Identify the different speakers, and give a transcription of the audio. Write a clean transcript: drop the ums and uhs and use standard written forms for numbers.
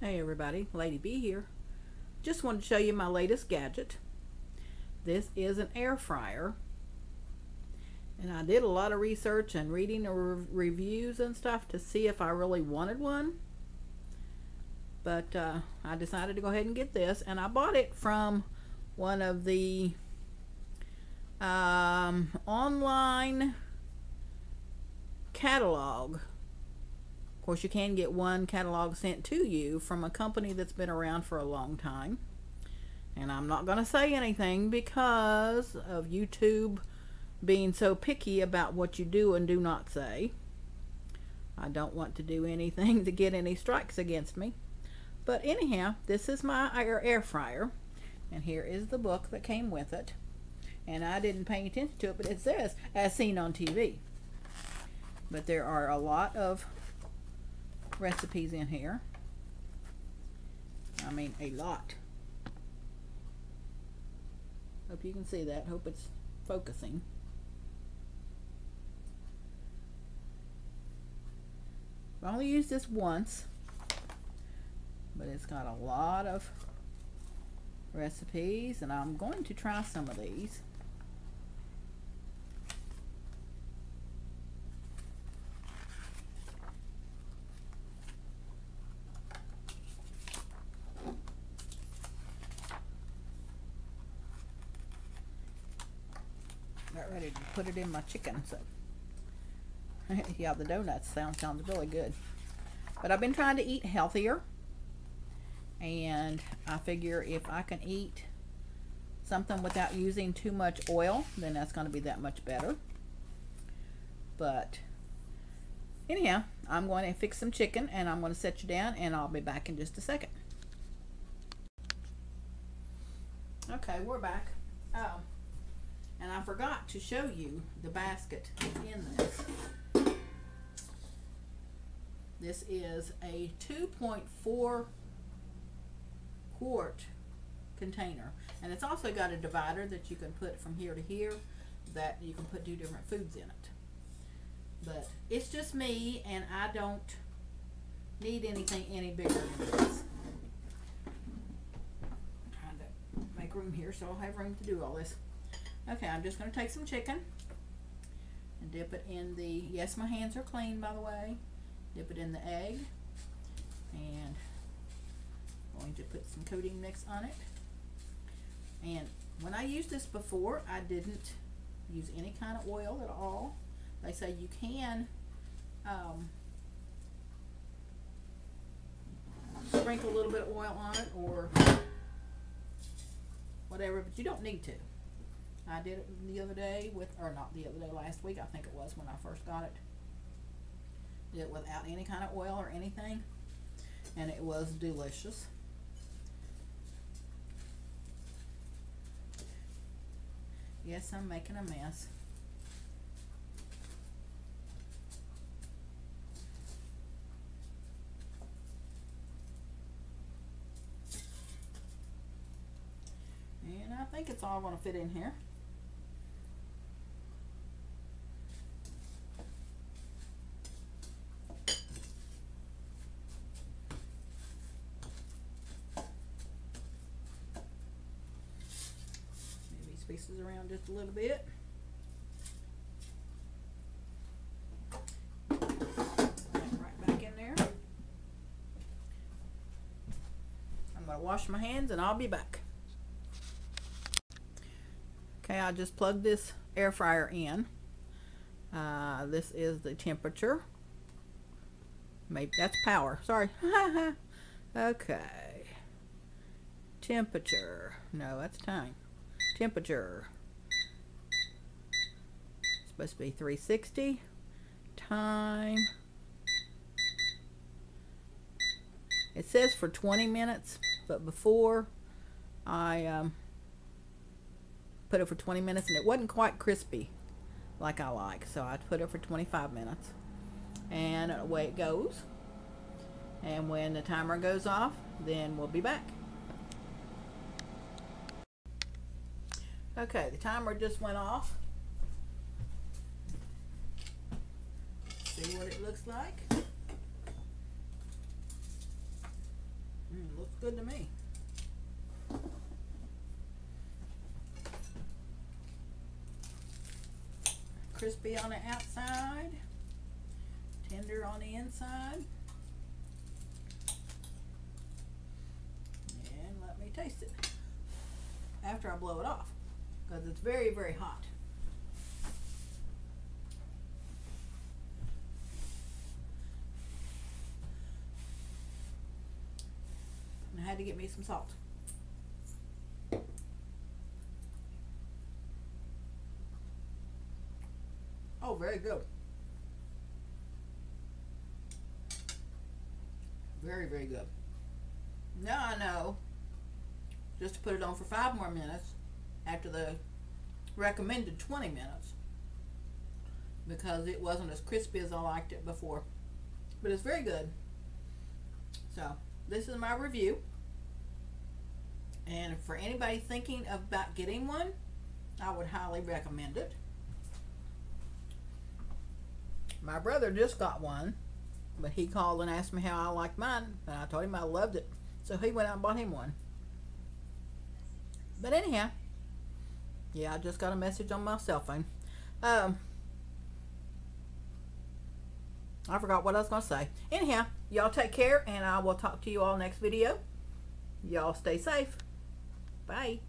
Speaker 1: Hey everybody, Lady B here. Just wanted to show you my latest gadget. This is an air fryer, and I did a lot of research and reading reviews and stuff to see if I really wanted one, but I decided to go ahead and get this, and I bought it from one of the online catalog. Of course, you can get one catalog sent to you from a company that's been around for a long time. And I'm not going to say anything because of YouTube being so picky about what you do and do not say. I don't want to do anything to get any strikes against me. But anyhow, this is my air fryer. And here is the book that came with it. And I didn't pay attention to it, but it says, as seen on TV. But there are a lot of recipes in here. I mean, a lot. Hope you can see that. Hope it's focusing. I only used this once, but it's got a lot of recipes, and I'm going to try some of these. Got ready to put it in my chicken, so yeah, the donuts sounds really good. But I've been trying to eat healthier, and I figure if I can eat something without using too much oil, then that's going to be that much better. But anyhow, I'm going to fix some chicken, and I'm going to set you down, and I'll be back in just a second. Okay, we're back. And I forgot to show you the basket in this. This is a 2.4 quart container, and it's also got a divider that you can put from here to here, that you can put 2 different foods in it. But it's just me, and I don't need anything any bigger than this. I'm trying to make room here so I'll have room to do all this. Okay, I'm just going to take some chicken and dip it in the, yes, my hands are clean, by the way. Dip it in the egg, and I'm going to put some coating mix on it. And when I used this before, I didn't use any kind of oil at all. They say you can sprinkle a little bit of oil on it or whatever, but you don't need to. I did it the other day with, or not the other day, last week I think it was when I first got it. Did it without any kind of oil or anything, and it was delicious. Yes, I'm making a mess. And I think it's all going to fit in here. Pieces around just a little bit. Right back in there. I'm going to wash my hands and I'll be back. Okay, I just plugged this air fryer in. This is the temperature. Maybe that's power. Sorry. Okay. Temperature. No, that's time. Temperature. It's supposed to be 360. Time. It says for 20 minutes, but before I put it for 20 minutes and it wasn't quite crispy like I like, so I put it for 25 minutes. And away it goes. And when the timer goes off, then we'll be back. Okay, the timer just went off. See what it looks like. Looks good to me. Crispy on the outside, tender on the inside. And let me taste it after I blow it off, because it's very, very hot. And I had to get me some salt. Oh, very good. Very, very good. Now I know just to put it on for 5 more minutes after the recommended 20 minutes, because it wasn't as crispy as I liked it before. But it's very good. So this is my review. And for anybody thinking about getting one, I would highly recommend it. My brother just got one, but he called and asked me how I liked mine, and I told him I loved it. So he went out and bought him one. But anyhow, yeah, I just got a message on my cell phone. I forgot what I was going to say. Anyhow, y'all take care, and I will talk to you all next video. Y'all stay safe. Bye.